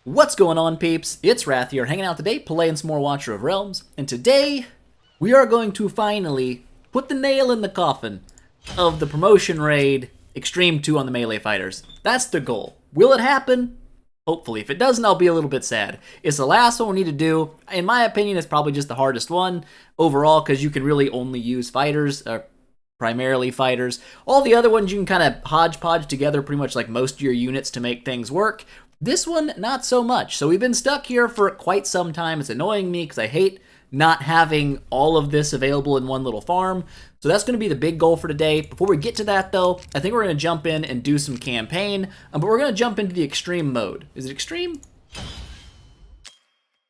What's going on, peeps? It's Wrath here, hanging out today, playing some more Watcher of Realms, and today we are going to finally put the nail in the coffin of the promotion raid Extreme 2 on the melee fighters. That's the goal. Will it happen? Hopefully. If it doesn't, I'll be a little bit sad. It's the last one we need to do. In my opinion, it's probably just the hardest one overall, because you can really only use fighters, primarily fighters. All the other ones you can kind of hodgepodge together pretty much like most of your units to make things work. This one, not so much. So we've been stuck here for quite some time. It's annoying me because I hate not having all of this available in one little farm. So that's going to be the big goal for today. Before we get to that, though, I think we're going to jump in and do some campaign. But we're going to jump into the extreme mode. Is it extreme?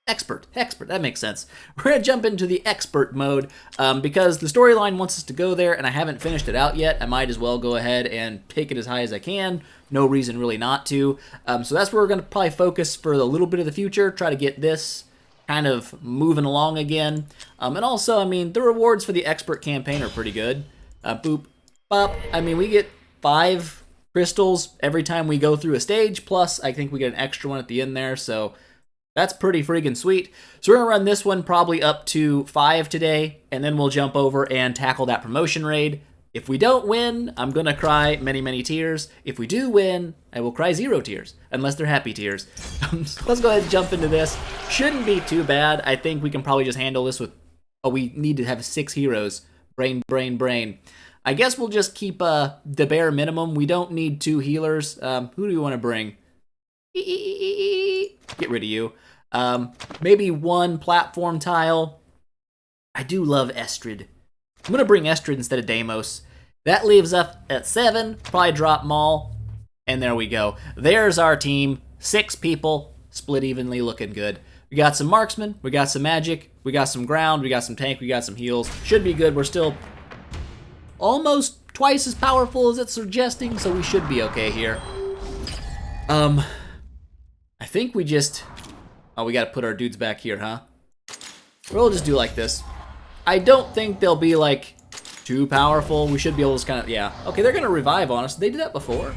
Expert, that makes sense. We're going to jump into the expert mode because the storyline wants us to go there, and I haven't finished it out yet. I might as well go ahead and pick it as high as I can. No reason really not to. So that's where we're going to probably focus for a little bit of the future, try to get this kind of moving along again. And also, I mean, the rewards for the expert campaign are pretty good. Boop, bop. I mean, we get 5 crystals every time we go through a stage, plus I think we get an extra one at the end there, so that's pretty freaking sweet. So we're going to run this one probably up to 5 today, and then we'll jump over and tackle that promotion raid. If we don't win, I'm going to cry many, many tears. If we do win, I will cry 0 tears, unless they're happy tears. So let's go ahead and jump into this. Shouldn't be too bad. I think we can probably just handle this with... Oh, we need to have 6 heroes. Brain, brain, brain. I guess we'll just keep the bare minimum. We don't need 2 healers. Who do we want to bring? Get rid of you. Maybe 1 platform tile. I do love Estrid. I'm going to bring Estrid instead of Deimos. That leaves us at 7. Probably drop Maul. And there we go. There's our team. 6 people. Split evenly, looking good. We got some marksmen. We got some magic. We got some ground. We got some tank. We got some heals. Should be good. We're still almost twice as powerful as it's suggesting, so we should be okay here. I think we just... Oh, we got to put our dudes back here, huh? We'll just do like this. I don't think they'll be, like, too powerful. We should be able to just kind of, yeah. Okay, they're going to revive on us. Did they do that before?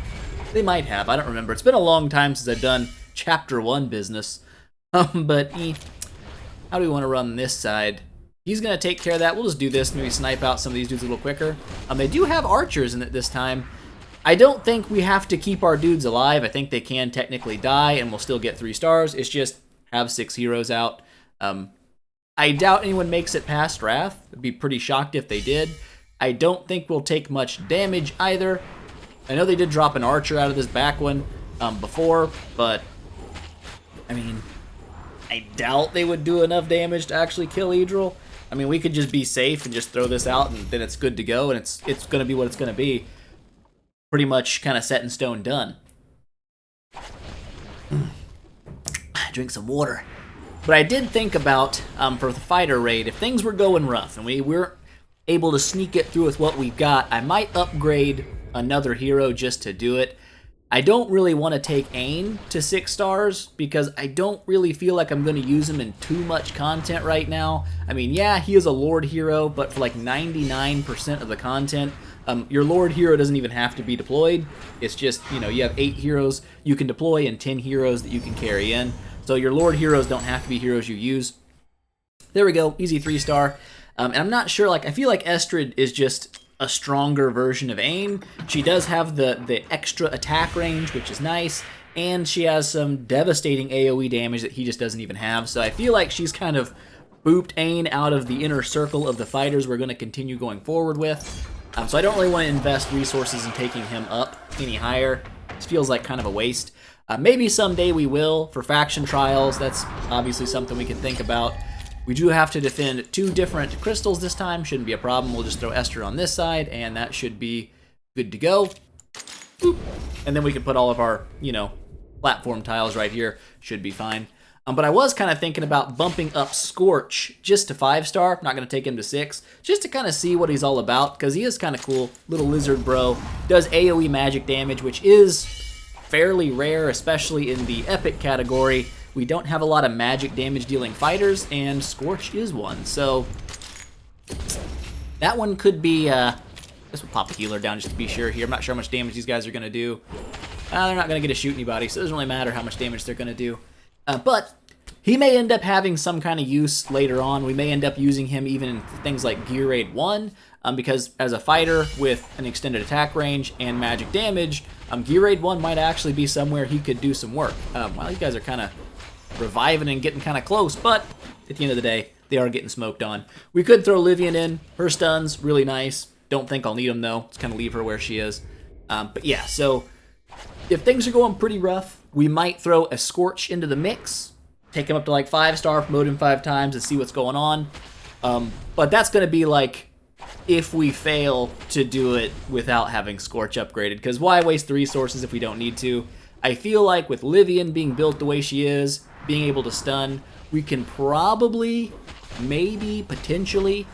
They might have. I don't remember. It's been a long time since I've done Chapter 1 business. But, how do we want to run this side? He's going to take care of that. We'll just do this. Maybe snipe out some of these dudes a little quicker. They do have archers in it this time. I don't think we have to keep our dudes alive. I think they can technically die, and we'll still get 3 stars. It's just have 6 heroes out. I doubt anyone makes it past Wrath. I'd be pretty shocked if they did. I don't think we'll take much damage either. I know they did drop an archer out of this back one before, but I mean, I doubt they would do enough damage to actually kill Idril. I mean, we could just be safe and just throw this out, and then it's good to go, and it's going to be what it's going to be. Pretty much kind of set in stone, done. Drink some water. But I did think about, for the fighter raid, if things were going rough and we weren't able to sneak it through with what we've got, I might upgrade another hero just to do it. I don't really want to take Ain to 6 stars because I don't really feel like I'm going to use him in too much content right now. I mean, yeah, he is a Lord hero, but for like 99% of the content, your Lord hero doesn't even have to be deployed. It's just, you know, you have 8 heroes you can deploy and 10 heroes that you can carry in. So your Lord heroes don't have to be heroes you use. There we go, easy 3-star. And I'm not sure, like, I feel like Estrid is just a stronger version of Ain. She does have the extra attack range, which is nice, and she has some devastating AoE damage that he just doesn't even have. So I feel like she's kind of booped Ain out of the inner circle of the fighters we're going to continue going forward with. So I don't really want to invest resources in taking him up any higher. This feels like kind of a waste. Maybe someday we will for faction trials. That's obviously something we can think about. We do have to defend 2 different crystals this time. Shouldn't be a problem. We'll just throw Esther on this side, and that should be good to go. Boop. And then we can put all of our, you know, platform tiles right here. Should be fine. But I was kind of thinking about bumping up Scorch just to 5-star. Not going to take him to 6. Just to kind of see what he's all about, because he is kind of cool. Little lizard bro. Does AoE magic damage, which is fairly rare, especially in the epic category. We don't have a lot of magic damage dealing fighters, and Scorch is one. So that one could be, I guess we'll pop a healer down just to be sure here. I'm not sure how much damage these guys are going to do. They're not going to get to shoot anybody, so it doesn't really matter how much damage they're going to do. But he may end up having some kind of use later on. We may end up using him even in things like Gear Raid 1, because as a fighter with an extended attack range and magic damage, Gear Raid 1 might actually be somewhere he could do some work. Well, you guys are kind of reviving and getting kind of close, but at the end of the day, they are getting smoked on. We could throw Livian in. Her stun's really nice. Don't think I'll need them, though. Let's kind of leave her where she is. But yeah, so if things are going pretty rough, we might throw a Scorch into the mix, take him up to like 5-star, promote him 5 times, and see what's going on. But that's going to be like if we fail to do it without having Scorch upgraded, because why waste the resources if we don't need to? I feel like with Livian being built the way she is, being able to stun, we can probably, maybe, potentially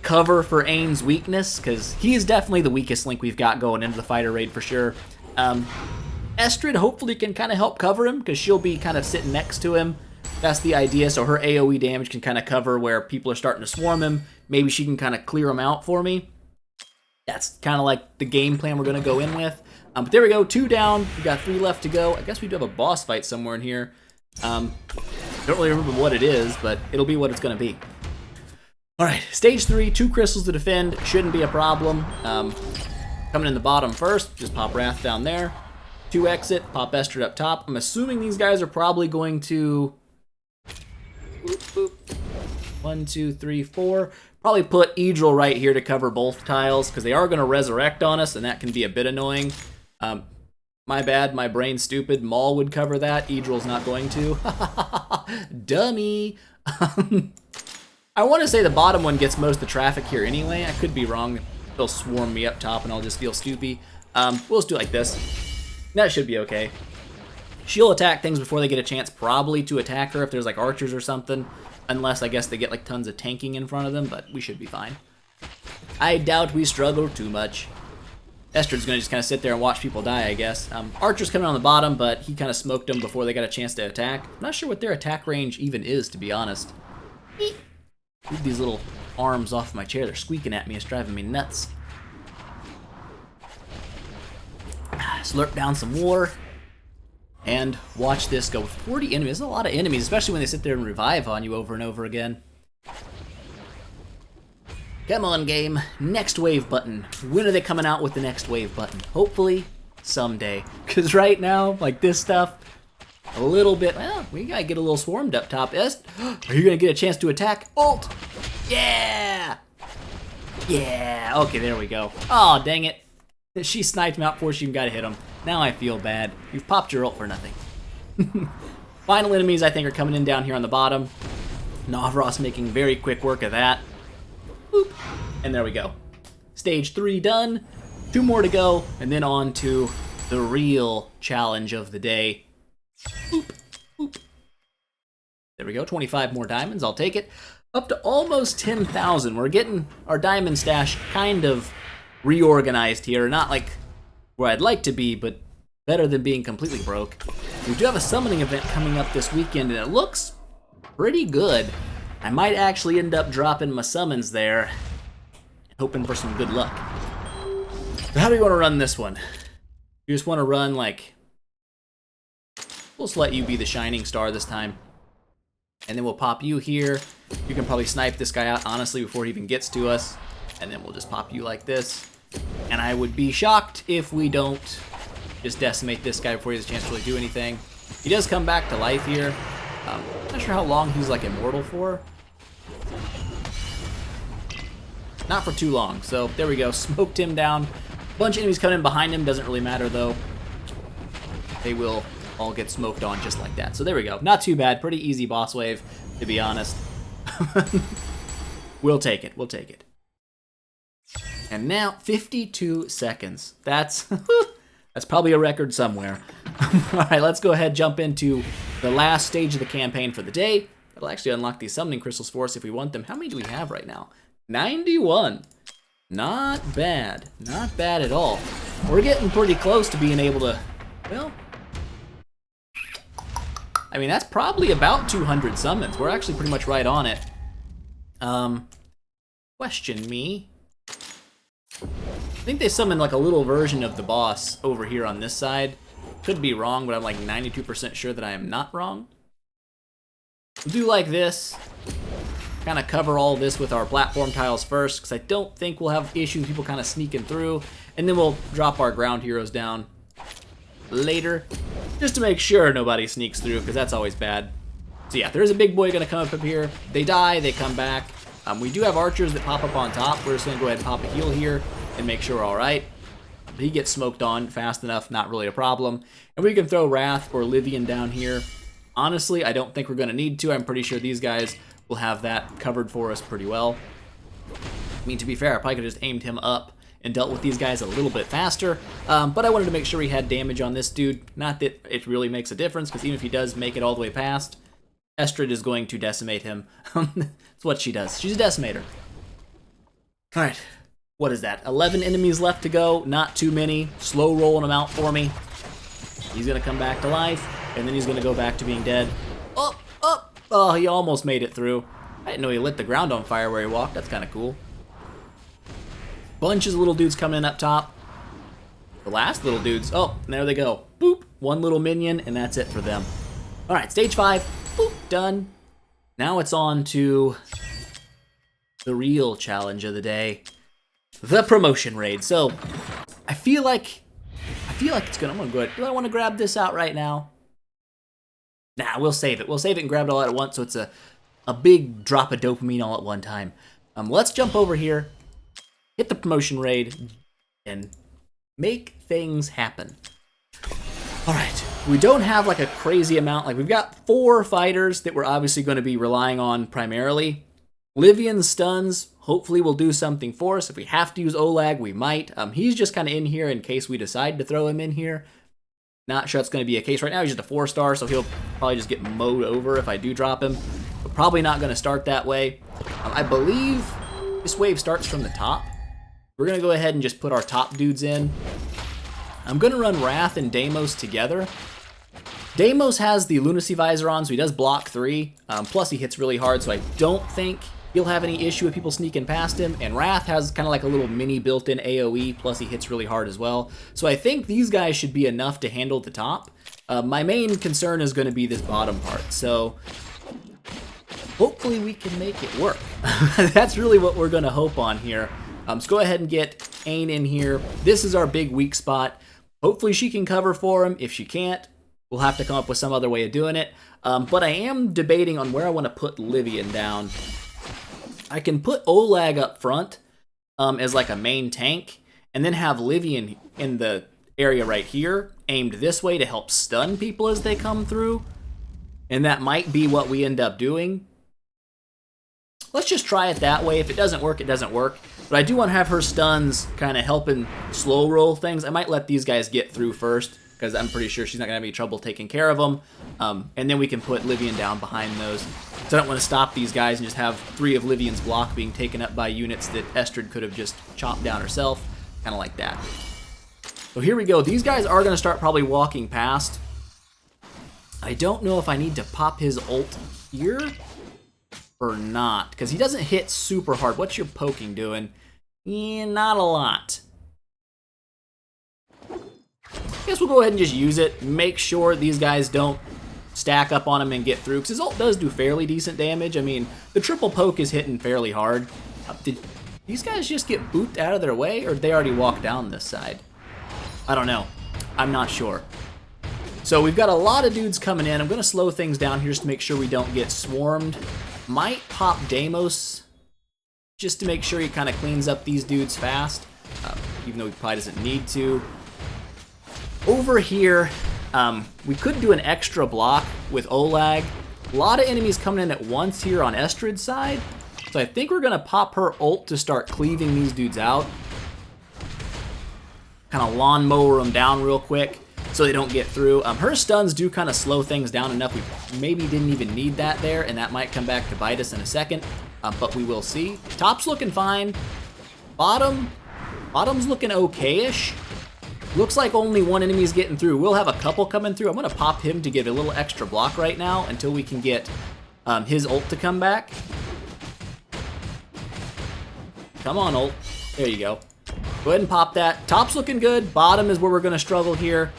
cover for Ain's weakness, because he is definitely the weakest link we've got going into the fighter raid for sure. Estrid hopefully can kind of help cover him, because she'll be kind of sitting next to him. That's the idea, so her AoE damage can kind of cover where people are starting to swarm him. Maybe she can kind of clear him out for me. That's kind of like the game plan we're going to go in with. But there we go, 2 down, we got 3 left to go. I guess we do have a boss fight somewhere in here. Don't really remember what it is, but it'll be what it's going to be. Alright, stage 3, 2 crystals to defend, shouldn't be a problem. Coming in the bottom first, just pop Wrath down there. 2 exit, pop Estrid up top. I'm assuming these guys are probably going to... Boop, boop. 1, 2, 3, 4. Probably put Idril right here to cover both tiles, because they are going to resurrect on us, and that can be a bit annoying. My bad, my brain's stupid. Maul would cover that. Idril's not going to. Dummy. I want to say the bottom one gets most of the traffic here anyway. I could be wrong. They'll swarm me up top and I'll just feel stupid. We'll just do it like this. That should be okay. She'll attack things before they get a chance probably to attack her if there's like archers or something. Unless I guess they get like tons of tanking in front of them, but we should be fine. I doubt we struggle too much. Estrid's gonna just kind of sit there and watch people die, I guess. Archer's coming on the bottom, but he kind of smoked them before they got a chance to attack. I'm not sure what their attack range even is, to be honest. Move these little arms off my chair. They're squeaking at me. It's driving me nuts. Slurp down some water. And watch this go. 40 enemies. That's a lot of enemies, especially when they sit there and revive on you over and over again. Come on, game. Next wave button. When are they coming out with the next wave button? Hopefully, someday. Because right now, like this stuff, a little bit, well, we gotta get a little swarmed up top. Are you gonna get a chance to attack? Ult! Yeah! Yeah! Okay, there we go. Oh, dang it. She sniped him out before she even got to hit him. Now I feel bad. You've popped your ult for nothing. Final enemies, I think, are coming in down here on the bottom. Navros making very quick work of that. Boop. And there we go. Stage 3 done. 2 more to go, and then on to the real challenge of the day. Boop. Boop. There we go. 25 more diamonds. I'll take it. Up to almost 10,000. We're getting our diamond stash kind of reorganized here. Not like where I'd like to be, but better than being completely broke. We do have a summoning event coming up this weekend, and it looks pretty good. I might actually end up dropping my summons there, hoping for some good luck. So how do you want to run this one? You just want to run like... We'll just let you be the shining star this time. And then we'll pop you here. You can probably snipe this guy out, honestly, before he even gets to us. And then we'll just pop you like this. And I would be shocked if we don't just decimate this guy before he has a chance to really do anything. He does come back to life here. Not sure how long he's like immortal for. Not for too long. So there we go. Smoked him down. Bunch of enemies coming in behind him. Doesn't really matter though. They will all get smoked on just like that. So there we go. Not too bad. Pretty easy boss wave, to be honest. We'll take it. We'll take it. And now 52 seconds. That's that's probably a record somewhere. All right, let's go ahead, jump into the last stage of the campaign for the day. That'll actually unlock these summoning crystals for us if we want them. How many do we have right now? 91. Not bad. Not bad at all. We're getting pretty close to being able to, well, I mean, that's probably about 200 summons. We're actually pretty much right on it. Question me. I think they summoned like a little version of the boss over here on this side. Could be wrong, but I'm like 92% sure that I am not wrong. We'll do like this. Kind of cover all this with our platform tiles first, because I don't think we'll have issues people kind of sneaking through. And then we'll drop our ground heroes down later, just to make sure nobody sneaks through, because that's always bad. So yeah, there's a big boy going to come up here. They die, they come back. We do have archers that pop up on top. We're just going to go ahead and pop a heal here and make sure we're all right. He gets smoked on fast enough, not really a problem. And we can throw Wrath or Livian down here. Honestly, I don't think we're going to need to. I'm pretty sure these guys will have that covered for us pretty well. I mean, to be fair, I probably could have just aimed him up and dealt with these guys a little bit faster. But I wanted to make sure he had damage on this dude. Not that it really makes a difference, because even if he does make it all the way past, Estrid is going to decimate him. That's what she does. She's a decimator. All right. What is that? 11 enemies left to go. Not too many. Slow rolling them out for me. He's going to come back to life, and then he's going to go back to being dead. Oh, he almost made it through. I didn't know he lit the ground on fire where he walked. That's kind of cool. Bunches of little dudes coming in up top. The last little dudes. Oh, and there they go. Boop. One little minion, and that's it for them. All right, stage 5. Boop. Done. Now it's on to the real challenge of the day. The promotion raid. So, I feel like it's gonna. I'm gonna go ahead. Do I want to grab this out right now? Nah, we'll save it. We'll save it and grab it all at once, so it's a big drop of dopamine all at one time. Let's jump over here, hit the promotion raid, and make things happen. All right. We don't have like a crazy amount. Like, we've got 4 fighters that we're obviously going to be relying on primarily. Livian's stuns hopefully will do something for us. If we have to use Olag, we might. He's just kind of in here in case we decide to throw him in here. Not sure that's going to be a case right now. He's just a 4-star, so he'll probably just get mowed over if I do drop him. But probably not going to start that way. I believe this wave starts from the top. We're going to go ahead and just put our top dudes in. I'm going to run Wrath and Deimos together. Deimos has the Lunacy Visor on, so he does block 3. Plus he hits really hard, so I don't think he'll have any issue with people sneaking past him. And Wrath has kind of like a little mini built-in AoE, plus he hits really hard as well. So I think these guys should be enough to handle the top. My main concern is going to be this bottom part, so hopefully we can make it work. That's really what we're going to hope on here. Let's go ahead and get Ain in here. This is our big weak spot. Hopefully she can cover for him. If she can't, we'll have to come up with some other way of doing it. But I am debating on where I want to put Livian down. I can put Olag up front as like a main tank, and then have Livian in the area right here, aimed this way to help stun people as they come through. And that might be what we end up doing. Let's just try it that way. If it doesn't work, it doesn't work. But I do want to have her stuns kind of helping slow roll things. I might let these guys get through first, because I'm pretty sure she's not going to have any trouble taking care of them. And then we can put Livian down behind those. So I don't want to stop these guys and just have 3 of Livian's block being taken up by units that Estrid could have just chopped down herself. Kind of like that. So here we go. These guys are going to start probably walking past. I don't know if I need to pop his ult here or not, because he doesn't hit super hard. What's your poking doing? Yeah, not a lot. I guess we'll go ahead and just use it. Make sure these guys don't stack up on him and get through, because his ult does do fairly decent damage. I mean, the triple poke is hitting fairly hard. Did these guys just get booped out of their way, or did they already walk down this side? I don't know. I'm not sure. So we've got a lot of dudes coming in. I'm going to slow things down here just to make sure we don't get swarmed. Might pop Deimos just to make sure he kind of cleans up these dudes fast, even though he probably doesn't need to. Over here, we could do an extra block with Olag. A lot of enemies coming in at once here on Estrid's side, so I think we're going to pop her ult to start cleaving these dudes out. Kind of lawnmower them down real quick so they don't get through. Her stuns do kind of slow things down enough. We maybe didn't even need that there, and that might come back to bite us in a second, but we will see. Top's looking fine. Bottom's looking okay-ish. Looks like only 1 enemy's getting through. We'll have a couple coming through. I'm going to pop him to get a little extra block right now until we can get his ult to come back. Come on, ult. There you go. Go ahead and pop that. Top's looking good. Bottom is where we're going to struggle here.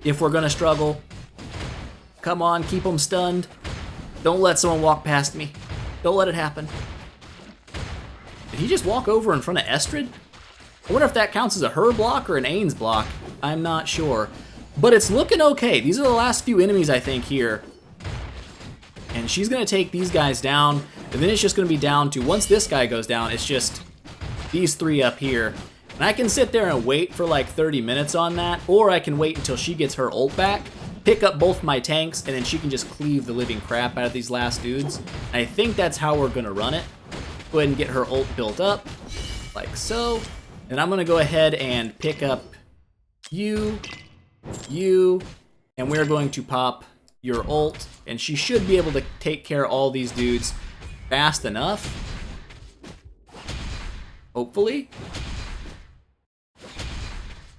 If we're going to struggle. Come on, keep them stunned. Don't let someone walk past me. Don't let it happen. Did he just walk over in front of Estrid? I wonder if that counts as a her block or an Ains block. I'm not sure. But it's looking okay. These are the last few enemies, I think, here. And she's going to take these guys down. And then it's just going to be down to, once this guy goes down, it's just these three up here. And I can sit there and wait for like 30 minutes on that. Or I can wait until she gets her ult back, pick up both my tanks, and then she can just cleave the living crap out of these last dudes. And I think that's how we're going to run it. Go ahead and get her ult built up, like so. And I'm going to go ahead and pick up you, and we're going to pop your ult, and she should be able to take care of all these dudes fast enough. Hopefully.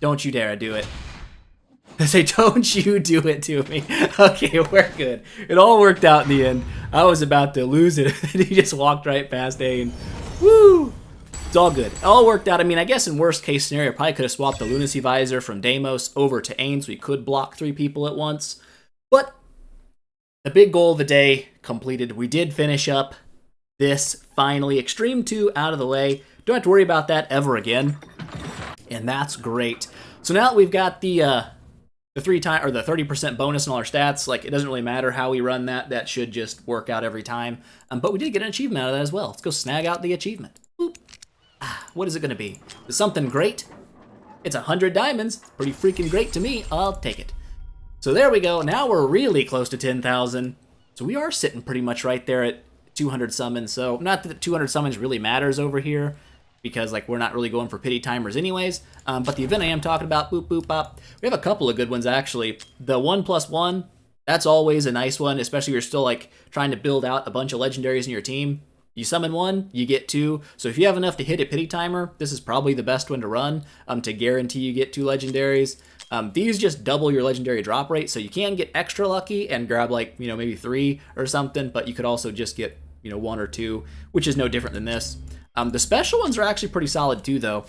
Don't you dare do it. I say, don't you do it to me. Okay, we're good. It all worked out in the end. I was about to lose it, and he just walked right past Ain. Woo! It's all good. It all worked out. I mean, I guess in worst case scenario, I probably could have swapped the Lunacy Visor from Deimos over to Ain, so we could block 3 people at once. But the big goal of the day completed. We did finish up this finally. Extreme 2 out of the way. Don't have to worry about that ever again. And that's great. So now that we've got the 30% bonus in all our stats, like, it doesn't really matter how we run that. That should just work out every time. But we did get an achievement out of that as well. Let's go snag out the achievement. Boop. What is it going to be? Is something great? It's 100 diamonds. Pretty freaking great to me. I'll take it. So there we go. Now we're really close to 10,000. So we are sitting pretty much right there at 200 summons. So not that 200 summons really matters over here, because like we're not really going for pity timers anyways. But the event I am talking about, boop boop bop, we have a couple of good ones actually. The 1+1, that's always a nice one, especially if you're still like trying to build out a bunch of legendaries in your team. You summon 1, you get 2. So if you have enough to hit a pity timer, this is probably the best one to run to guarantee you get 2 legendaries. These just double your legendary drop rate, so you can get extra lucky and grab like, you know, maybe 3 or something, but you could also just get, you know, 1 or 2, which is no different than this. The special ones are actually pretty solid too, though.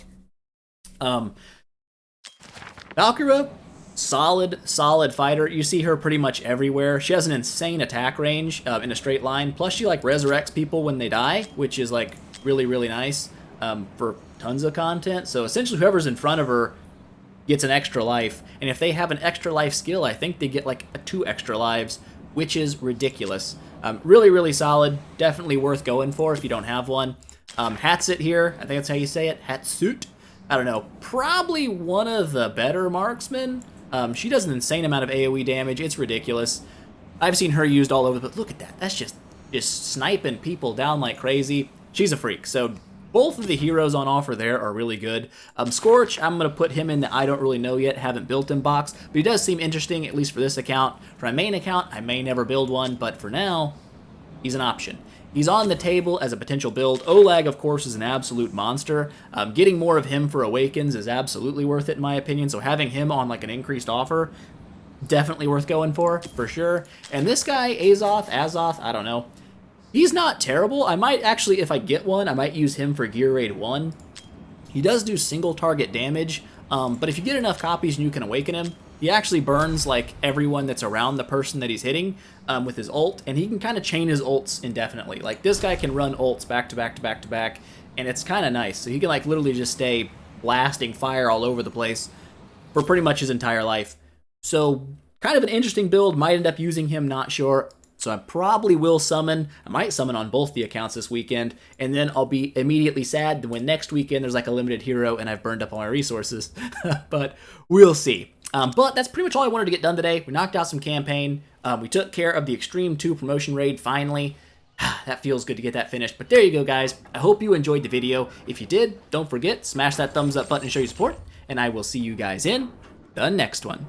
Valkyra, solid fighter. You see her pretty much everywhere. She has an insane attack range in a straight line. Plus, she like resurrects people when they die, which is like really nice for tons of content. So essentially, whoever's in front of her gets an extra life, and if they have an extra life skill, I think they get like 2 extra lives, which is ridiculous. Really solid. Definitely worth going for if you don't have one. Hatsit here, I think that's how you say it. Hatsuit. I don't know. Probably one of the better marksmen. She does an insane amount of AoE damage. It's ridiculous. I've seen her used all over, but look at that. That's just sniping people down like crazy. She's a freak. So both of the heroes on offer there are really good. Scorch, I'm going to put him in the I don't really know yet, haven't built him box, but he does seem interesting, at least for this account. For my main account, I may never build one, but for now, he's an option. He's on the table as a potential build. Olag, of course, is an absolute monster. Getting more of him for Awakens is absolutely worth it, in my opinion, so having him on like an increased offer, definitely worth going for sure. And this guy, Azoth, I don't know. He's not terrible. I might actually, if I get one, I might use him for Gear Raid 1. He does do single target damage, but if you get enough copies and you can awaken him, he actually burns like everyone that's around the person that he's hitting with his ult, and he can kind of chain his ults indefinitely. Like this guy can run ults back to back to back to back, and it's kind of nice. So he can like literally just stay blasting fire all over the place for pretty much his entire life. So kind of an interesting build. Might end up using him, not sure. So I probably will summon. I might summon on both the accounts this weekend, and then I'll be immediately sad when next weekend there's like a limited hero and I've burned up all my resources. But we'll see. But that's pretty much all I wanted to get done today. We knocked out some campaign. We took care of the Extreme 2 promotion raid finally. That feels good to get that finished. But there you go, guys. I hope you enjoyed the video. If you did, don't forget, smash that thumbs up button to show your support. And I will see you guys in the next one.